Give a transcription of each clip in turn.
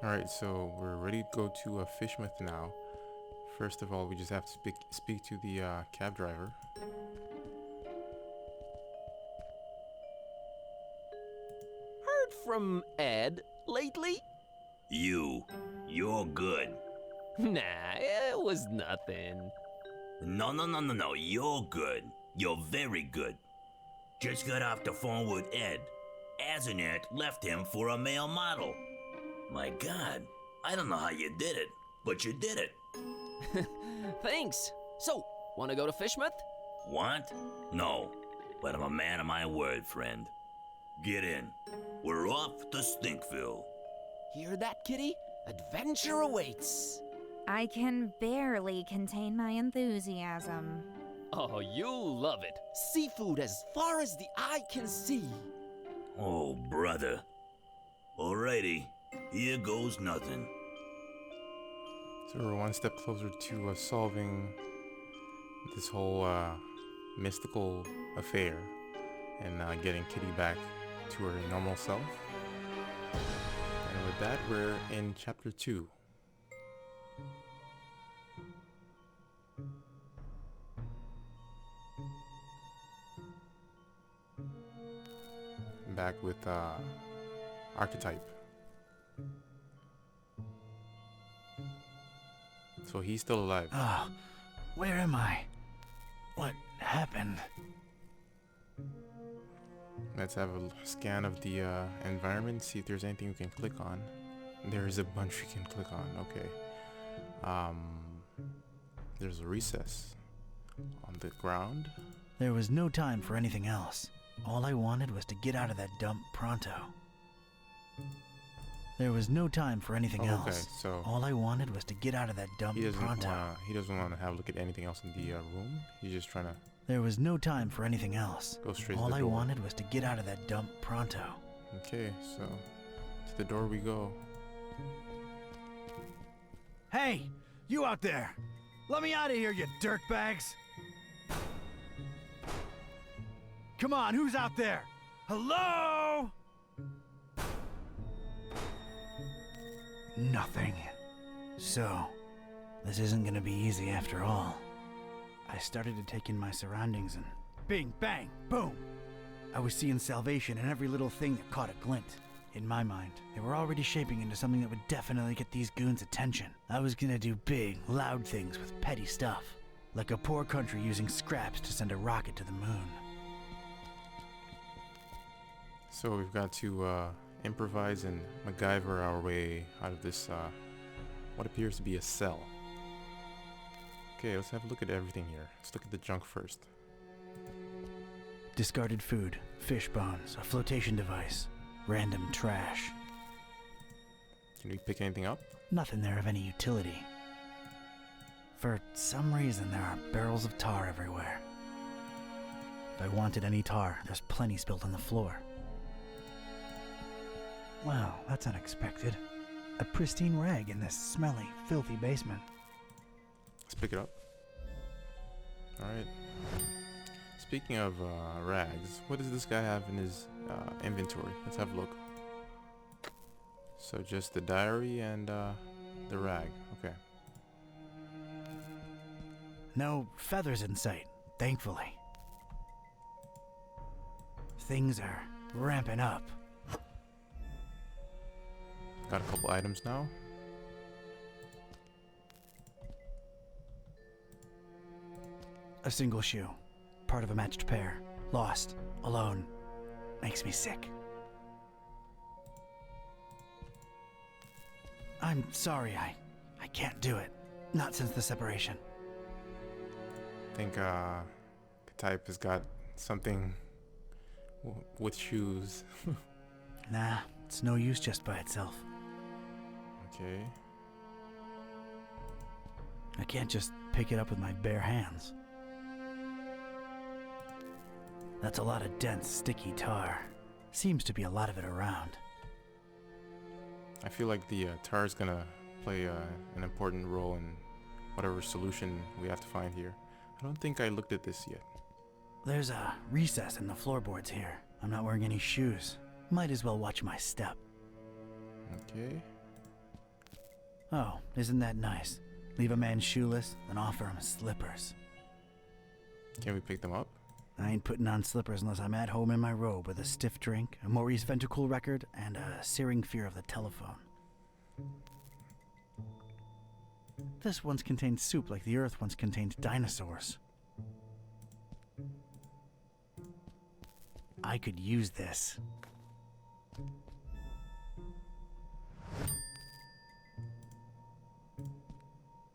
Alright, so we're ready to go to FISHMOUTH now. First of all, we just have to speak to the cab driver. Heard from Ed lately? You're good. Nah, it was nothing. No, you're good. You're very good. Just got off the phone with Ed. Azanet left him for a male model. My God, I don't know how you did it, but you did it. Thanks. So, wanna go to FISHMOUTH? Want? No, but I'm a man of my word, friend. Get in. We're off to Stinkville. Hear that, kitty? Adventure awaits. I can barely contain my enthusiasm. Oh, you'll love it. Seafood as far as the eye can see. Oh, brother. Alrighty, here goes nothing. So we're one step closer to solving this whole mystical affair and getting Kitty back to her normal self. And with that, we're in chapter 2. Back with Archetype. So he's still alive. Oh, where am I? What happened? Let's have a scan of the environment, see if there's anything we can click on. There is a bunch we can click on, okay. There's a recess on the ground. There was no time for anything else. All I wanted was to get out of that dump pronto. There was no time for anything else. Okay, so all I wanted was to get out of that dump pronto. He doesn't want to have a look at anything else in the room. He's just trying to. There was no time for anything else. Go straight all to the door. I wanted was to get out of that dump pronto. Okay, so to the door we go. Hey, you out there! Let me out of here, you dirtbags! Come on, who's out there? Hello? Nothing. So, this isn't gonna be easy after all. I started to take in my surroundings and Bing, bang, boom! I was seeing salvation in every little thing that caught a glint. In my mind, they were already shaping into something that would definitely get these goons' attention. I was gonna do big, loud things with petty stuff. Like a poor country using scraps to send a rocket to the moon. So we've got to improvise and MacGyver our way out of this, what appears to be a cell. Okay, let's have a look at everything here. Let's look at the junk first. Discarded food, fish bones, a flotation device, random trash. Can we pick anything up? Nothing there of any utility. For some reason, there are barrels of tar everywhere. If I wanted any tar, there's plenty spilled on the floor. Wow, that's unexpected. A pristine rag in this smelly, filthy basement. Let's pick it up. Alright. Speaking of rags, what does this guy have in his inventory? Let's have a look. So just the diary and the rag. Okay. No feathers in sight, thankfully. Things are ramping up. Got a couple items now. A single shoe, part of a matched pair, lost, alone, makes me sick. I'm sorry, I can't do it. Not since the separation. I think Type has got something with shoes. Nah, it's no use just by itself. Okay. I can't just pick it up with my bare hands. That's a lot of dense, sticky tar. Seems to be a lot of it around. I feel like the tar is gonna play an important role in whatever solution we have to find here. I don't think I looked at this yet. There's a recess in the floorboards here. I'm not wearing any shoes. Might as well watch my step. Okay. Oh, isn't that nice? Leave a man shoeless, then offer him slippers. Can we pick them up? I ain't putting on slippers unless I'm at home in my robe with a stiff drink, a Maurice Ventricle record, and a searing fear of the telephone. This once contained soup like the earth once contained dinosaurs. I could use this.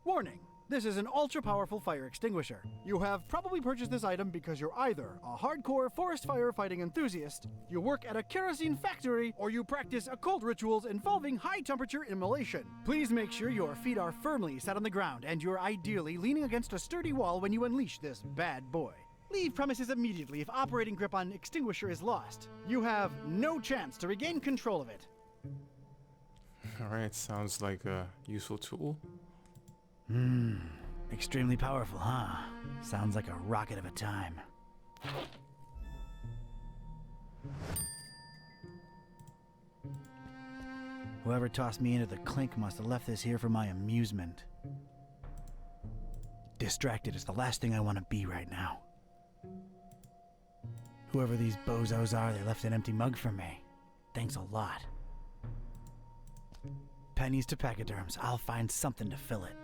Warning! This is an ultra-powerful fire extinguisher. You have probably purchased this item because you're either a hardcore forest firefighting enthusiast, you work at a kerosene factory, or you practice occult rituals involving high-temperature immolation. Please make sure your feet are firmly set on the ground and you're ideally leaning against a sturdy wall when you unleash this bad boy. Leave premises immediately if operating grip on extinguisher is lost. You have no chance to regain control of it. Alright, sounds like a useful tool. Extremely powerful, huh? Sounds like a rocket of a time. Whoever tossed me into the clink must have left this here for my amusement. Distracted is the last thing I want to be right now. Whoever these bozos are, they left an empty mug for me. Thanks a lot. Pennies to pachyderms, I'll find something to fill it.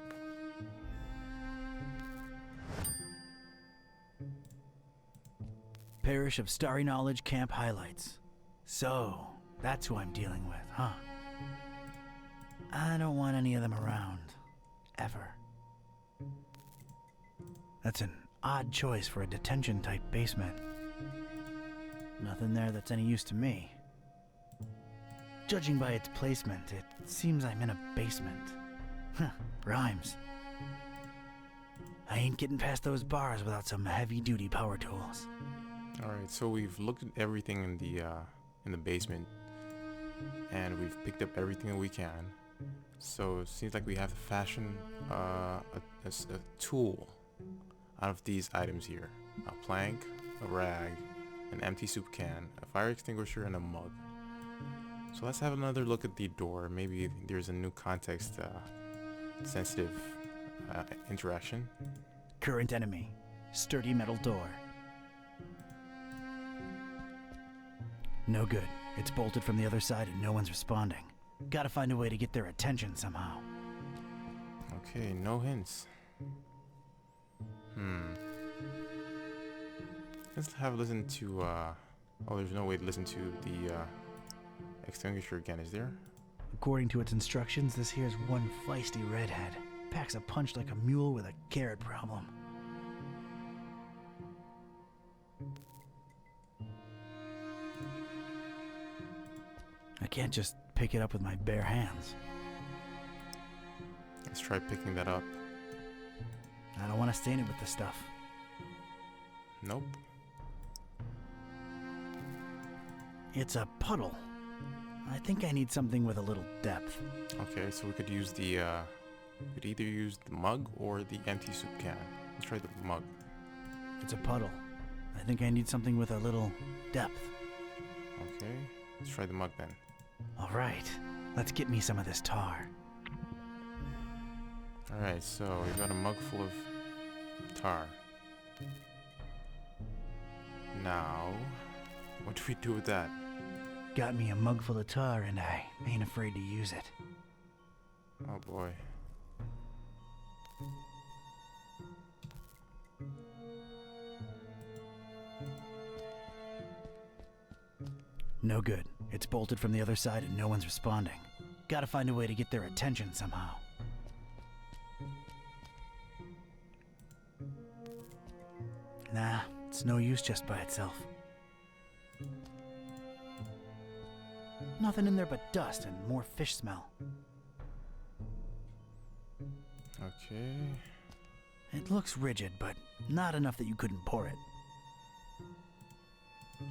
Parish of Starry Knowledge Camp Highlights. So, that's who I'm dealing with, huh? I don't want any of them around. Ever. That's an odd choice for a detention-type basement. Nothing there that's any use to me. Judging by its placement, it seems I'm in a basement. Huh, rhymes. I ain't getting past those bars without some heavy-duty power tools. Alright, so we've looked at everything in the basement, and we've picked up everything that we can. So it seems like we have to fashion a tool out of these items here: a plank, a rag, an empty soup can, a fire extinguisher, and a mug. So let's have another look at the door. Maybe there's a new context sensitive interaction. Current enemy. Sturdy metal door. No good. It's bolted from the other side and no one's responding. Gotta find a way to get their attention somehow. Okay, no hints. Let's have a listen to, oh, there's no way to listen to the extinguisher again, is there? According to its instructions, this here's one feisty redhead. Packs a punch like a mule with a carrot problem. I can't just pick it up with my bare hands. Let's try picking that up. I don't want to stain it with the stuff. Nope. It's a puddle. I think I need something with a little depth. Okay, so we could use the, we could either use the mug or the empty soup can. Let's try the mug. It's a puddle. I think I need something with a little depth. Okay, let's try the mug then. All right, let's get me some of this tar. Alright, so we've got a mug full of tar. Now, what do we do with that? Got me a mug full of tar and I ain't afraid to use it. Oh boy. No good. It's bolted from the other side and no one's responding. Gotta find a way to get their attention somehow. Nah, it's no use just by itself. Nothing in there but dust and more fish smell. Okay. It looks rigid, but not enough that you couldn't pour it.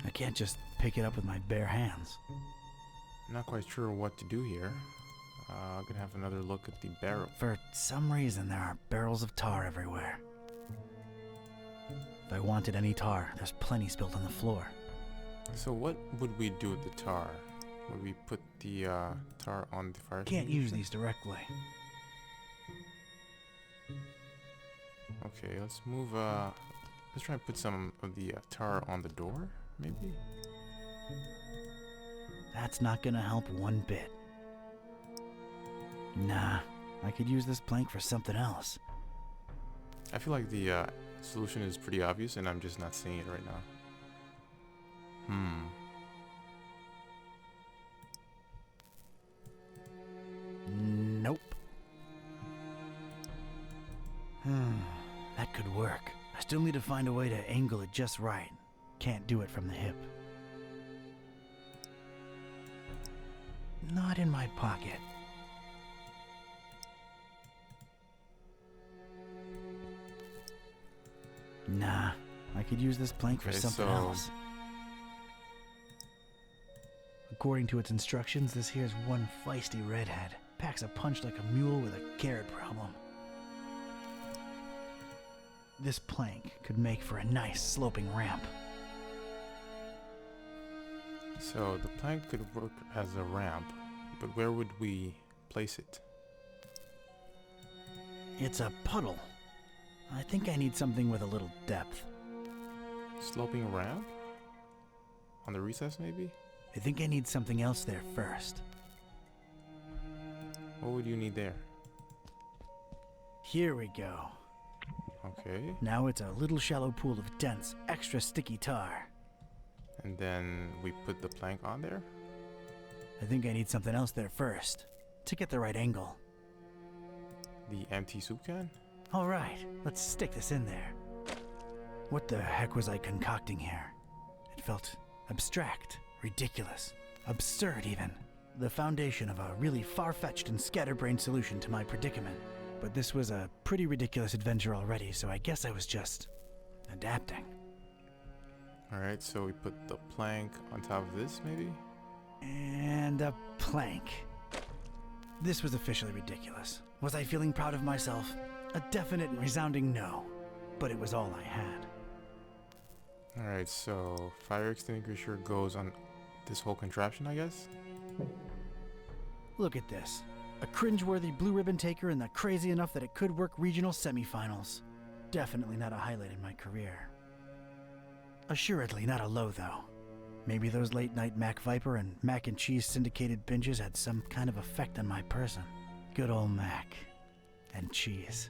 I can't just pick it up with my bare hands. Not quite sure what to do here. I'm gonna have another look at the barrel. For some reason, there are barrels of tar everywhere. If I wanted any tar, there's plenty spilled on the floor. So what would we do with the tar? Would we put the tar on the fire? Can't use these directly. Okay, let's move, let's try and put some of the tar on the door, maybe? That's not gonna help one bit. Nah, I could use this plank for something else. I feel like the solution is pretty obvious and I'm just not seeing it right now. Nope. That could work. I still need to find a way to angle it just right. Can't do it from the hip. Not in my pocket. Nah, I could use this plank for Okay, something so- else. According to its instructions, this here's one feisty redhead. Packs a punch like a mule with a carrot problem. This plank could make for a nice sloping ramp. So the plank could work as a ramp, but where would we place it? It's a puddle. I think I need something with a little depth. Sloping ramp? On the recess, maybe? I think I need something else there first. What would you need there? Here we go. Okay. Now it's a little shallow pool of dense, extra sticky tar. And then we put the plank on there? I think I need something else there first, to get the right angle. The empty soup can? Alright, let's stick this in there. What the heck was I concocting here? It felt abstract, ridiculous, absurd even. The foundation of a really far-fetched and scatterbrained solution to my predicament. But this was a pretty ridiculous adventure already, so I guess I was just adapting. Alright, so we put the plank on top of this, maybe? And a plank. This was officially ridiculous. Was I feeling proud of myself? A definite and resounding no. But it was all I had. Alright, so fire extinguisher goes on this whole contraption, I guess? Look at this. A cringeworthy blue ribbon taker and the crazy enough that it could work regional semifinals. Definitely not a highlight in my career. Assuredly not a low, though. Maybe those late night Mac Viper and mac and cheese syndicated binges had some kind of effect on my person. Good old Mac and cheese.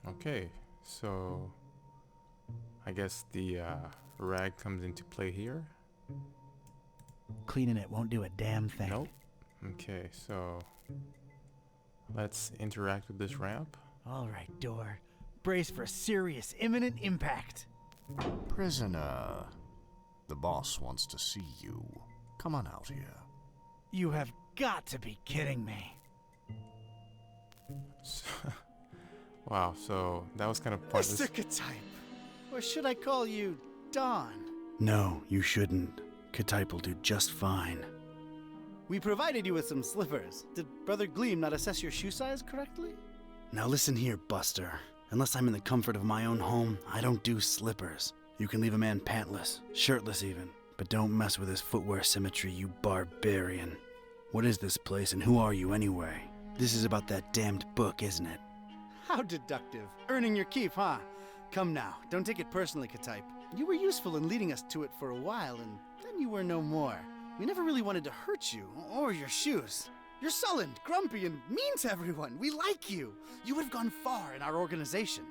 Okay, so I guess the rag comes into play here. Cleaning it won't do a damn thing. Nope. Okay, so let's interact with this ramp. All right, door. Brace for serious, imminent impact. Prisoner, the boss wants to see you. Come on out here. You have got to be kidding me. Wow, so that was kind of pointless. Mr. Ktype, or should I call you Don? No, you shouldn't. Ktype will do just fine. We provided you with some slippers. Did Brother Gleam not assess your shoe size correctly? Now listen here, Buster. Unless I'm in the comfort of my own home, I don't do slippers. You can leave a man pantless, shirtless even, but don't mess with his footwear symmetry, you barbarian. What is this place and who are you anyway? This is about that damned book, isn't it? How deductive. Earning your keep, huh? Come now, don't take it personally, Ktype. You were useful in leading us to it for a while, and then you were no more. We never really wanted to hurt you, or your shoes. You're sullen, grumpy, and mean to everyone. We like you. You would have gone far in our organization.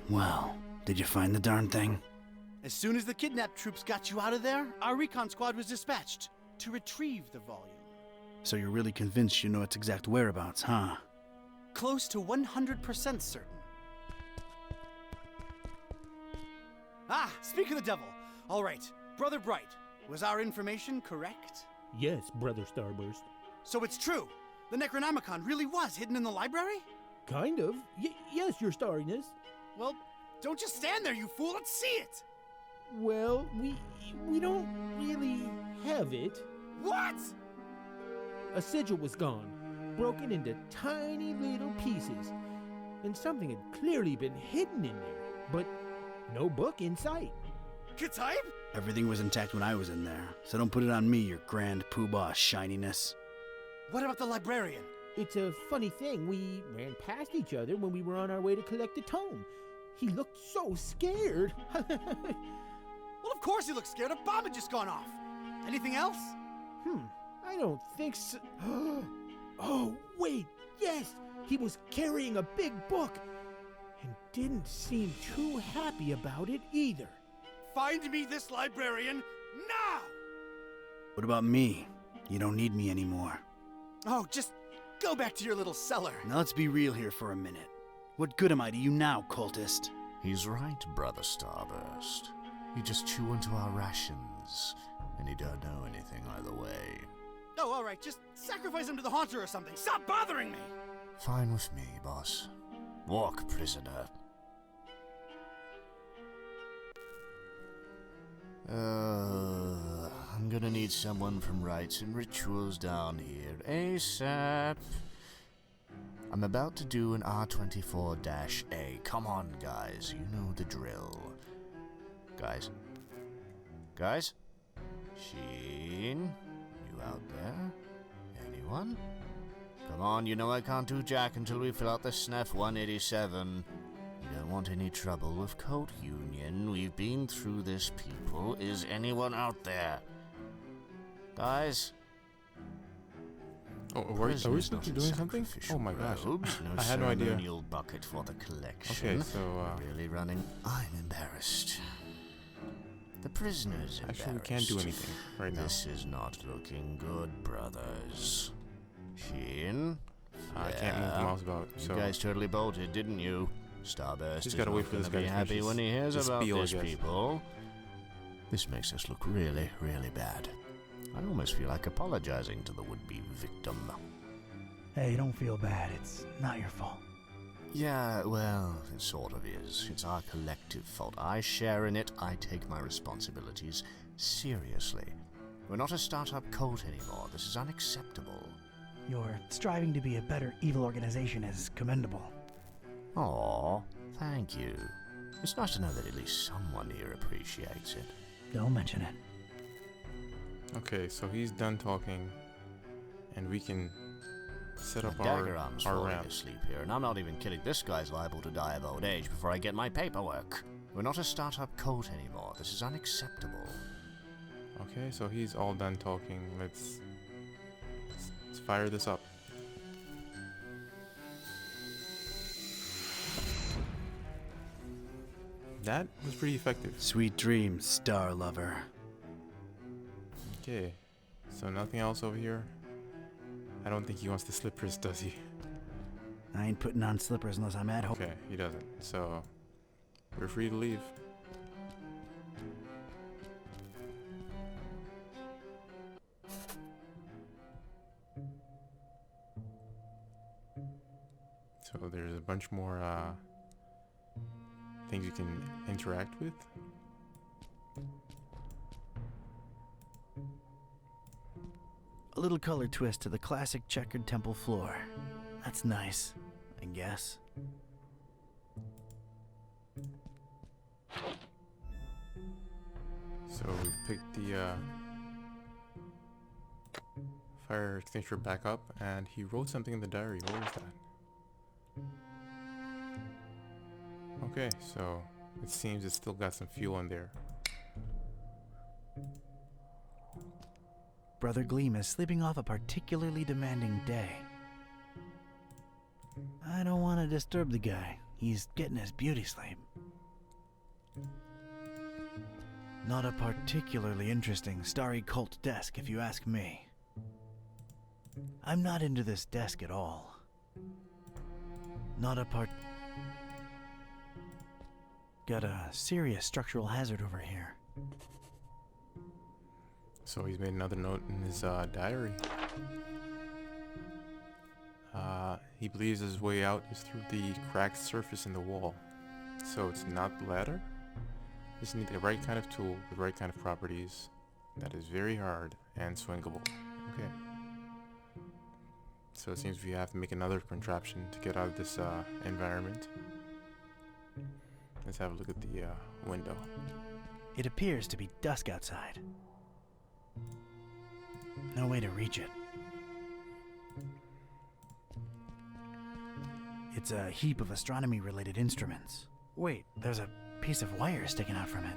Well, did you find the darn thing? As soon as the kidnapped troops got you out of there, our recon squad was dispatched to retrieve the volume. So you're really convinced you know its exact whereabouts, huh? Close to 100% certain. Ah, speak of the devil. All right, Brother Bright, was our information correct? Yes, Brother Starburst. So it's true. The Necronomicon really was hidden in the library? Kind of. Yes, Your Starriness. Well, don't just stand there, you fool. Let's see it. Well, we don't really have it. What? A sigil was gone, broken into tiny little pieces, and something had clearly been hidden in there, but no book in sight. Ktype? Everything was intact when I was in there, so don't put it on me, your grand poobah shininess. What about the librarian? It's a funny thing. We ran past each other when we were on our way to collect the tome. He looked so scared. Well, of course he looks scared. A bomb had just gone off. Anything else? I don't think so. Oh, wait, yes! He was carrying a big book and didn't seem too happy about it either. Find me this librarian now! What about me? You don't need me anymore. Oh, just go back to your little cellar. Now let's be real here for a minute. What good am I to you now, cultist? He's right, Brother Starburst. You just chew into our rations, and you don't know anything either way. Oh, all right. Just sacrifice him to the Haunter or something. Stop bothering me! Fine with me, boss. Walk, prisoner. I'm gonna need someone from Rites and Rituals down here ASAP. I'm about to do an R24-A. Come on, guys. You know the drill. Guys? Guys? Sheen? You out there? Anyone? Come on, you know I can't do jack until we fill out the SNF 187. You don't want any trouble with Code Union. We've been through this, people. Is anyone out there? Guys? Oh, are we supposed to be doing something? Oh my gosh. I had no idea. Bucket for the collection. Okay, so really running. I'm embarrassed. The prisoners embarrassed. Actually, we can't do anything right now. This is not looking good, brothers. Sheen? I can't move the mouse about. So you guys totally bolted, didn't you? Starburst just gotta wait for this guy to happy when he hears about spiel, this, people. This makes us look really, really bad. I almost feel like apologizing to the would-be victim. Hey, don't feel bad. It's not your fault. Yeah, well, it sort of is. It's our collective fault. I share in it. I take my responsibilities seriously. We're not a startup cult anymore. This is unacceptable. Your striving to be a better evil organization is commendable. Aw, thank you. It's nice to know that at least someone here appreciates it. Don't mention it. okay, so he's done talking, and we can set up Dagger Arm's our falling ramp. asleep here, and I'm not even kidding. This guy's liable to die of old age before I get my paperwork. We're not a startup cult anymore. This is unacceptable. Okay, so he's all done talking. Let's fire this up. That was pretty effective. Sweet dreams, star lover. Okay, so nothing else over here. I don't think he wants the slippers, does he? I ain't putting on slippers unless I'm at home. Okay, he doesn't. So we're free to leave. So there's a bunch more things you can interact with. A little color twist to the classic checkered temple floor. That's nice, I guess. So we've picked the fire extinguisher back up, and he wrote something in the diary. What was that? Okay, so it seems it's still got some fuel in there. Brother Gleam is sleeping off a particularly demanding day. I don't want to disturb the guy. He's getting his beauty sleep. Not a particularly interesting starry cult desk, if you ask me. I'm not into this desk at all. Not a part... Got a serious structural hazard over here. So he's made another note in his diary. He believes his way out is through the cracked surface in the wall. So it's not the ladder. Just need the right kind of tool with the right kind of properties. That is very hard and swingable. Okay. So it seems we have to make another contraption to get out of this environment. Let's have a look at the window. It appears to be dusk outside. No way to reach it. It's a heap of astronomy-related instruments. Wait, there's a piece of wire sticking out from it.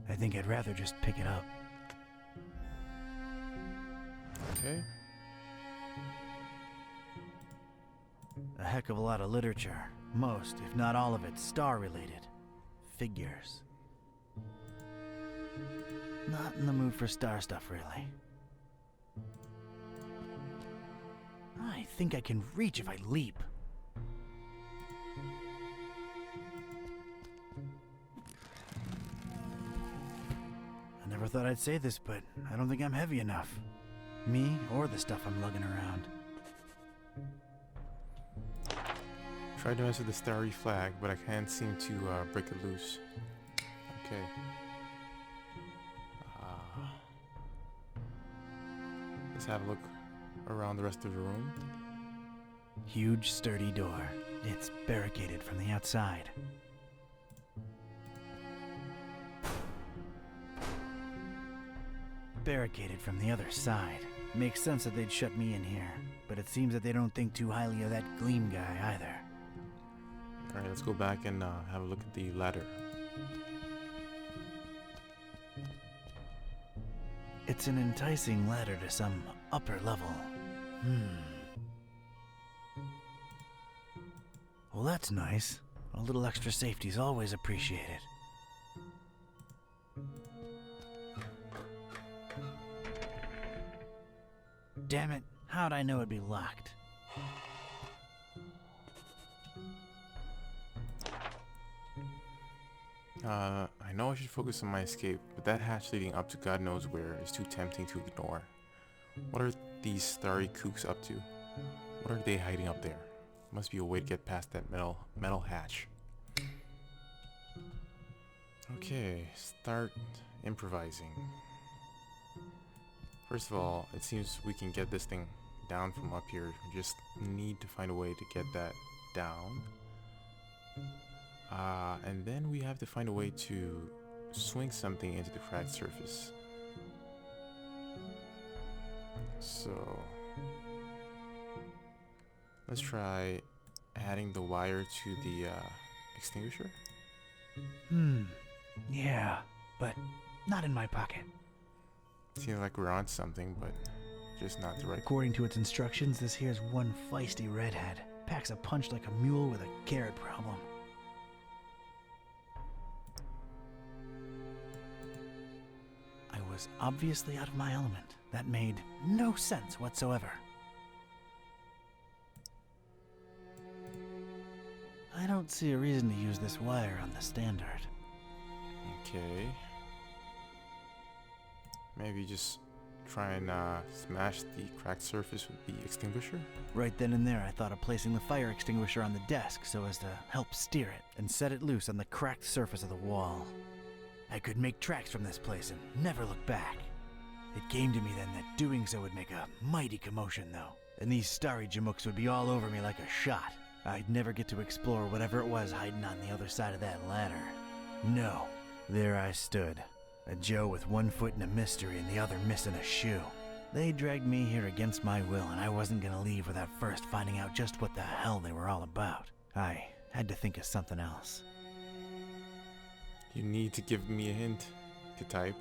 I think I'd rather just pick it up. Okay. A heck of a lot of literature. Most, if not all of it, star-related. Figures. Not in the mood for star stuff, really. I think I can reach if I leap. I never thought I'd say this, but I don't think I'm heavy enough. Me or the stuff I'm lugging around. Tried to mess with the starry flag, but I can't seem to break it loose. Okay. Let's have a look around the rest of the room. Huge, sturdy door. It's barricaded from the outside. Barricaded from the other side. Makes sense that they'd shut me in here, but it seems that they don't think too highly of that Gleam guy either. Alright, let's go back and have a look at the ladder. It's an enticing ladder to some upper level. Well, that's nice. A little extra safety's always appreciated. Damn it, how'd I know it'd be locked? I know I should focus on my escape, but that hatch leading up to God knows where is too tempting to ignore. What are these starry kooks up to? What are they hiding up there? Must be a way to get past that metal hatch. Okay, start improvising. First of all, it seems we can get this thing down from up here. We just need to find a way to get that down. And then we have to find a way to swing something into the cracked surface. So let's try adding the wire to the extinguisher. Yeah, but not in my pocket. Seems like we're on something, but just not the right. According to its instructions, this here's one feisty redhead. Packs a punch like a mule with a carrot problem. I was obviously out of my element. That made no sense whatsoever. I don't see a reason to use this wire on the standard. Okay. Maybe just try and smash the cracked surface with the extinguisher? Right then and there, I thought of placing the fire extinguisher on the desk so as to help steer it, and set it loose on the cracked surface of the wall. I could make tracks from this place and never look back. It came to me then that doing so would make a mighty commotion, though, and these starry jamooks would be all over me like a shot. I'd never get to explore whatever it was hiding on the other side of that ladder. No. There I stood, a Joe with one foot in a mystery and the other missing a shoe. They dragged me here against my will, and I wasn't gonna leave without first finding out just what the hell they were all about. I had to think of something else. You need to give me a hint to type.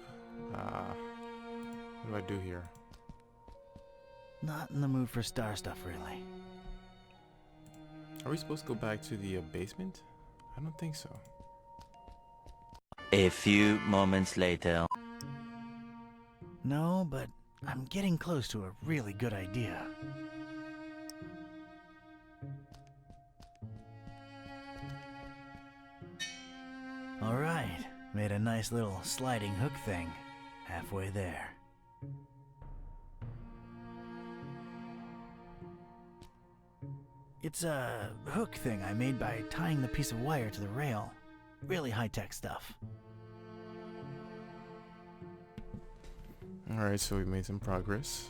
What do I do here? Not in the mood for star stuff, really. Are we supposed to go back to the basement? I don't think so. A few moments later. No, but I'm getting close to a really good idea. Alright, made a nice little sliding hook thing. Halfway there. It's a hook thing I made by tying the piece of wire to the rail. Really high-tech stuff. Alright, so we made some progress.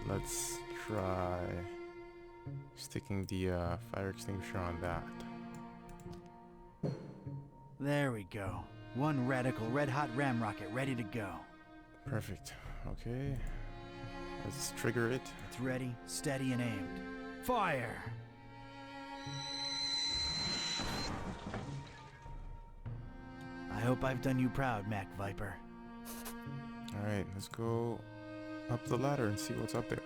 Let's try sticking the fire extinguisher on that. There we go. One radical red-hot ram rocket ready to go. Perfect. Okay. Let's trigger it. It's ready, steady, and aimed. Fire! I hope I've done you proud, Mac Viper. Alright, let's go up the ladder and see what's up there.